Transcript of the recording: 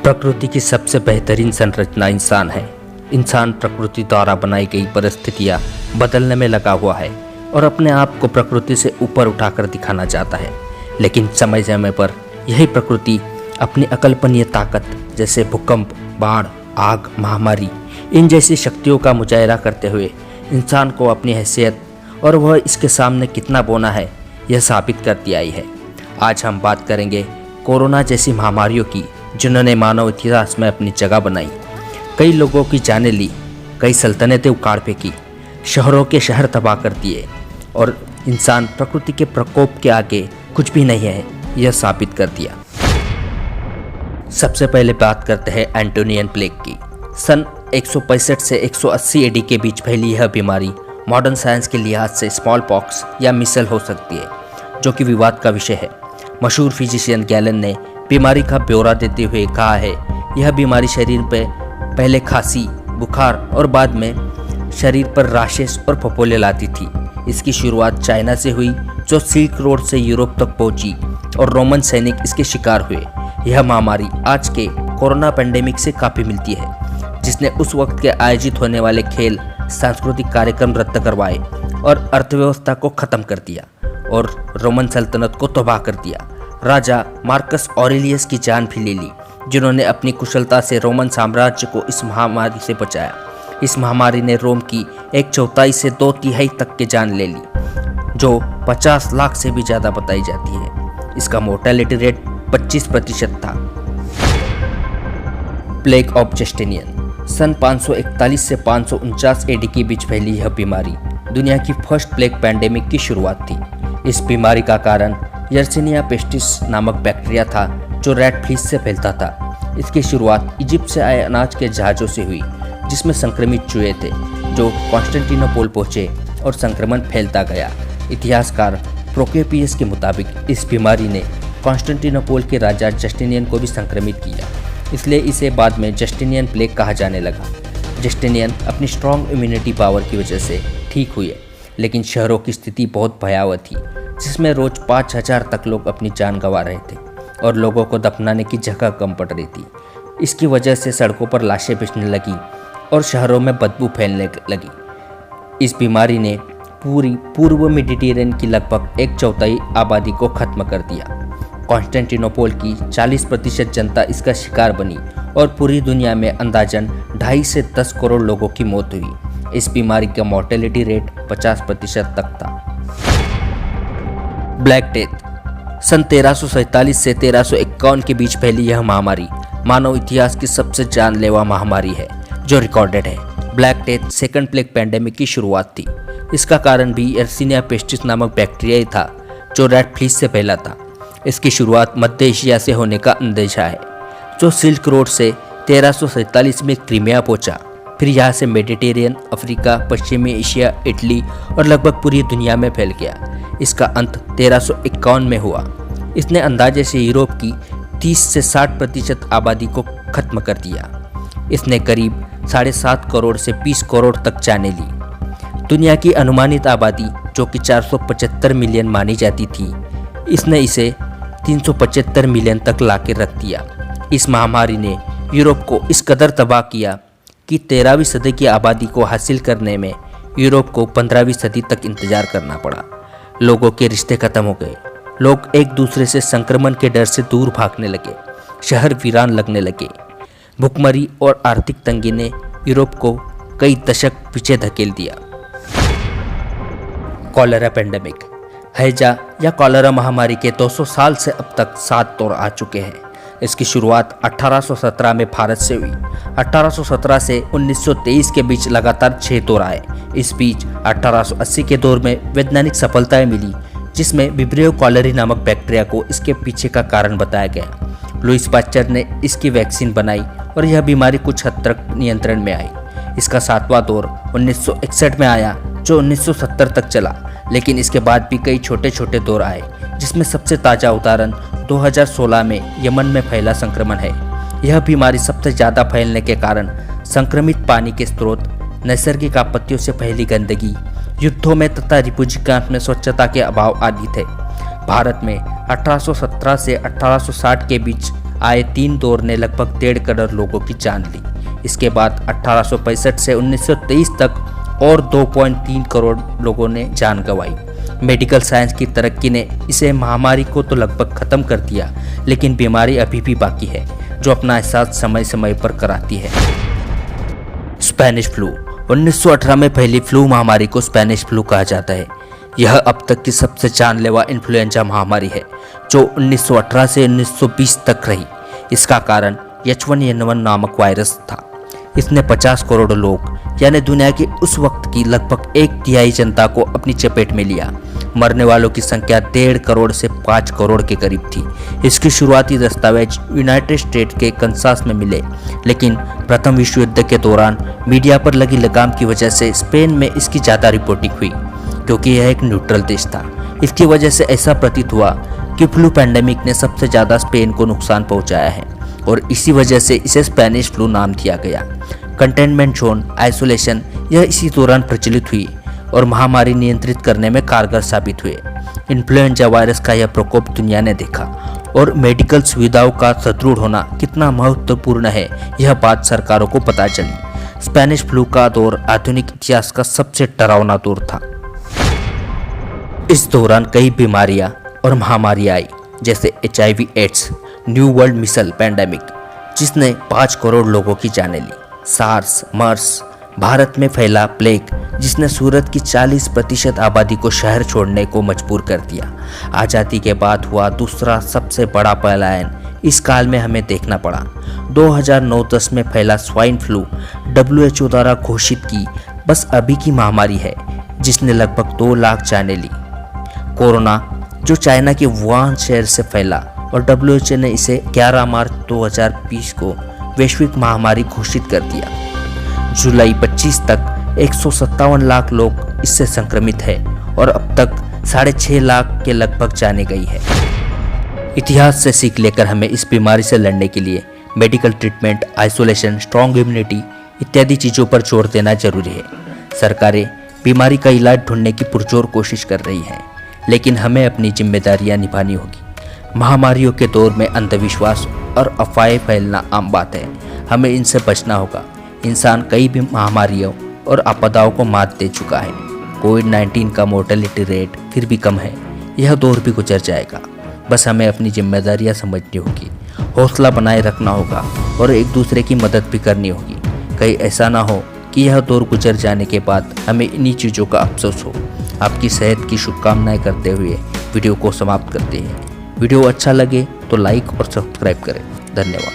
प्रकृति की सबसे बेहतरीन संरचना इंसान है। इंसान प्रकृति द्वारा बनाई गई परिस्थितियाँ बदलने में लगा हुआ है और अपने आप को प्रकृति से ऊपर उठाकर दिखाना चाहता है। लेकिन समय समय पर यही प्रकृति अपनी अकल्पनीय ताकत जैसे भूकंप, बाढ़, आग, महामारी इन जैसी शक्तियों का मुजाहरा करते हुए इंसान को अपनी हैसियत और वह इसके सामने कितना बौना है यह साबित करती आई है। आज हम बात करेंगे कोरोना जैसी महामारियों की, जिन्होंने मानव इतिहास में अपनी जगह बनाई, कई लोगों की जानें ली, कई सल्तनतें उखाड़ फेंकी, शहरों के शहर तबाह कर दिए और इंसान प्रकृति के प्रकोप के आगे कुछ भी नहीं है यह साबित कर दिया। सबसे पहले बात करते हैं एंटोनियन प्लेग की। सन 165 से 180 एडी के बीच फैली यह बीमारी मॉडर्न साइंस के लिहाज से स्मॉल पॉक्स या मिसल हो सकती है, जो कि विवाद का विषय है। मशहूर फिजिशियन गैलन ने बीमारी का ब्यौरा देते हुए कहा है, यह बीमारी शरीर पर पहले खांसी, बुखार और बाद में शरीर पर राशेस और फफोले लाती थी। इसकी शुरुआत चाइना से हुई, जो सिल्क रोड से यूरोप तक पहुंची और रोमन सैनिक इसके शिकार हुए। यह महामारी आज के कोरोना पेंडेमिक से काफ़ी मिलती है, जिसने उस वक्त के आयोजित होने वाले खेल, सांस्कृतिक कार्यक्रम रद्द करवाए और अर्थव्यवस्था को ख़त्म कर दिया और रोमन सल्तनत को तबाह कर दिया। राजा मार्कस ऑरेलियस की जान भी ले ली, जिन्होंने अपनी कुशलता से रोमन साम्राज्य को इस महामारी से बचाया। इस महामारी ने रोम की 1/4 से 2/3 तक की जान ले ली, जो 50 लाख से भी ज़्यादा बताई जाती है। इसका मोर्टेलिटी रेट 25% था। Plague of Justinian. सन 541 से 549 एडी के बीच फैली यह बीमारी दुनिया की फर्स्ट प्लेग पैंडेमिक की शुरुआत थी। इस बीमारी का कारण यर्सिनिया पेस्टिस नामक बैक्टीरिया था, जो रेड फ्लीस से फैलता था। इसकी शुरुआत इजिप्ट से आए अनाज के जहाज़ों से हुई, जिसमें संक्रमित चूहे थे, जो कॉन्स्टेंटिनोपल पहुंचे और संक्रमण फैलता गया। इतिहासकार प्रोकोपियस के मुताबिक इस बीमारी ने कॉन्स्टेंटिनोपल के राजा जस्टिनियन को भी संक्रमित किया, इसलिए इसे बाद में जस्टिनियन प्लेग कहा जाने लगा। जस्टिनियन अपनी स्ट्रॉन्ग इम्यूनिटी पावर की वजह से ठीक हुए, लेकिन शहरों की स्थिति बहुत भयावह थी, जिसमें रोज 5000 तक लोग अपनी जान गंवा रहे थे और लोगों को दफनाने की जगह कम पड़ रही थी। इसकी वजह से सड़कों पर लाशें बिछने लगी और शहरों में बदबू फैलने लगी। इस बीमारी ने पूरी पूर्व मेडिटेरियन की लगभग 1/4 आबादी को खत्म कर दिया। कॉन्स्टेंटिनोपल की 40% जनता इसका शिकार बनी और पूरी दुनिया में अंदाजन 2.5 से 10 करोड़ लोगों की मौत हुई। इस बीमारी का मोर्टेलिटी रेट 50% तक था। Black death. सन 1347 से 1351 के बीच फैली यह महामारी मानव इतिहास की सबसे जानलेवा महामारी है जो रिकॉर्डेड है। Black death second plague pandemic की शुरुआत थी। इसका कारण भी यर्सिनिया पेस्टिस नामक बैक्टीरिया ही था, जो रेड फ्लीस से फैला था। इसकी शुरुआत मध्य एशिया से होने का अंदेशा है, जो सिल्क रोड से 1347 में क्रीमिया पहुंचा, फिर यहाँ से मेडिटेरियन, अफ्रीका, पश्चिमी एशिया, इटली और लगभग पूरी दुनिया में फैल गया। इसका अंत 1351 में हुआ। इसने अंदाजे से यूरोप की 30 से 60% आबादी को खत्म कर दिया। इसने करीब 7.5 करोड़ से 20 करोड़ तक जानें ली। दुनिया की अनुमानित आबादी, जो कि 475 मिलियन मानी जाती थी, इसने इसे 375 मिलियन तक लाके रख दिया। इस महामारी ने यूरोप को इस कदर तबाह किया कि 13वीं सदी की आबादी को हासिल करने में यूरोप को 15वीं सदी तक इंतजार करना पड़ा। लोगों के रिश्ते खत्म हो गए, लोग एक दूसरे से संक्रमण के डर से दूर भागने लगे, शहर वीरान लगने लगे। भुखमरी और आर्थिक तंगी ने यूरोप को कई दशक पीछे धकेल दिया। Cholera pandemic. हैजा या कॉलेरा महामारी के 200 साल से अब तक 7 दौर आ चुके हैं। इसकी शुरुआत 1817 में भारत से हुई। 1817 से 1923 के बीच लगातार 6 दौर आए। इस बीच 1880 के दौर में वैज्ञानिक सफलताएं मिली, जिसमें विब्रियो कॉलेरी नामक बैक्टीरिया को इसके पीछे का कारण बताया गया। लुईस पाश्चर ने इसकी वैक्सीन बनाई और यह बीमारी कुछ हद तक नियंत्रण में आई। इसका 7वां दौर 1961 में आया, जो 1970 तक चला, लेकिन इसके बाद भी कई छोटे छोटे दौर आए, जिसमें सबसे ताज़ा उदाहरण 2016 में यमन में फैला संक्रमण है। यह बीमारी सबसे ज़्यादा फैलने के कारण संक्रमित पानी के स्रोत, नैसर्गिक आपत्तियों से फैली गंदगी, युद्धों में तथा रिफ्यूजी कैंप में स्वच्छता के अभाव आदि थे। भारत में 1817 से 1860 के बीच आए 3 दौर ने लगभग 1.5 करोड़ लोगों की जान ली। इसके बाद 1865 से 1923 तक और 2.3 करोड़ लोगों ने जान गंवाई। मेडिकल साइंस की तरक्की ने इसे महामारी को तो लगभग खत्म कर दिया, लेकिन बीमारी अभी भी बाकी है जो अपना एहसास समय समय पर कराती है। स्पेनिश फ्लू 1918 में फैली फ्लू महामारी को स्पेनिश फ्लू कहा जाता है। यह अब तक की सबसे जानलेवा इन्फ्लुएंजा महामारी है जो 1918 से 1920 तक रही। इसका कारण H1N1 नामक वायरस था। इसने 50 करोड़ लोग यानी दुनिया की उस वक्त की लगभग 1/3 जनता को अपनी चपेट में लिया। मरने वालों की संख्या 1.5 करोड़ से 5 करोड़ के करीब थी। इसकी शुरुआती दस्तावेज यूनाइटेड स्टेट के कंसास में मिले, लेकिन प्रथम विश्व युद्ध के दौरान मीडिया पर लगी लगाम की वजह से स्पेन में इसकी ज़्यादा रिपोर्टिंग हुई, क्योंकि यह एक न्यूट्रल देश था। इसकी वजह से ऐसा प्रतीत हुआ कि फ्लू पैंडेमिक ने सबसे ज़्यादा स्पेन को नुकसान पहुंचाया है और इसी वजह से इसे स्पेनिश फ्लू नाम दिया गया। कंटेनमेंट जोन, आइसोलेशन यह इसी दौरान प्रचलित हुई और महामारी नियंत्रित करने में कारगर साबित हुए। इन्फ्लुएंजा वायरस का यह प्रकोप दुनिया ने देखा और मेडिकल सुविधाओं का सुदृढ़ होना कितना महत्वपूर्ण है यह बात सरकारों को पता चली। स्पेनिश फ्लू का दौर आधुनिक इतिहास का सबसे डरावना दौर था। इस दौरान कई बीमारियां और महामारियां आई, जैसे HIV एड्स, न्यू वर्ल्ड मिसल पैंडेमिक जिसने 5 करोड़ लोगों की जानें ली, सार्स, मर्स, भारत में फैला प्लेग जिसने सूरत की 40% आबादी को शहर छोड़ने को मजबूर कर दिया। आज़ादी के बाद हुआ दूसरा सबसे बड़ा पलायन इस काल में हमें देखना पड़ा। 2009-10 में फैला स्वाइन फ्लू WHO द्वारा घोषित की बस अभी की महामारी है जिसने लगभग 2 लाख जानें ली। कोरोना जो चाइना के वुहान शहर से फैला और WHO ने इसे 11 मार्च 2020 को वैश्विक महामारी घोषित कर दिया। जुलाई 25 तक 157 लाख लोग इससे संक्रमित है और अब तक 6.5 लाख के लगभग जाने गई है। इतिहास से सीख लेकर हमें इस बीमारी से लड़ने के लिए medical treatment, isolation, strong immunity इत्यादि चीज़ों पर जोर देना जरूरी है। सरकारें बीमारी का इलाज ढूंढने की पुरजोर कोशिश कर रही हैं, लेकिन हमें अपनी जिम्मेदारियां निभानी होगी। महामारियों के दौर में अंधविश्वास और अफवाहें फैलना आम बात है, हमें इनसे बचना होगा। इंसान कई भी महामारियों और आपदाओं को मात दे चुका है। कोविड-19 का मोर्टेलिटी रेट फिर भी कम है। यह दौर भी गुजर जाएगा, बस हमें अपनी जिम्मेदारियां समझनी होगी, हौसला बनाए रखना होगा और एक दूसरे की मदद भी करनी होगी। कहीं ऐसा ना हो कि यह दौर गुजर जाने के बाद हमें इन्हीं चीज़ों का अफसोस हो। आपकी सेहत की शुभकामनाएं करते हुए वीडियो को समाप्त करते हैं। वीडियो अच्छा लगे तो लाइक और सब्सक्राइब करें। धन्यवाद।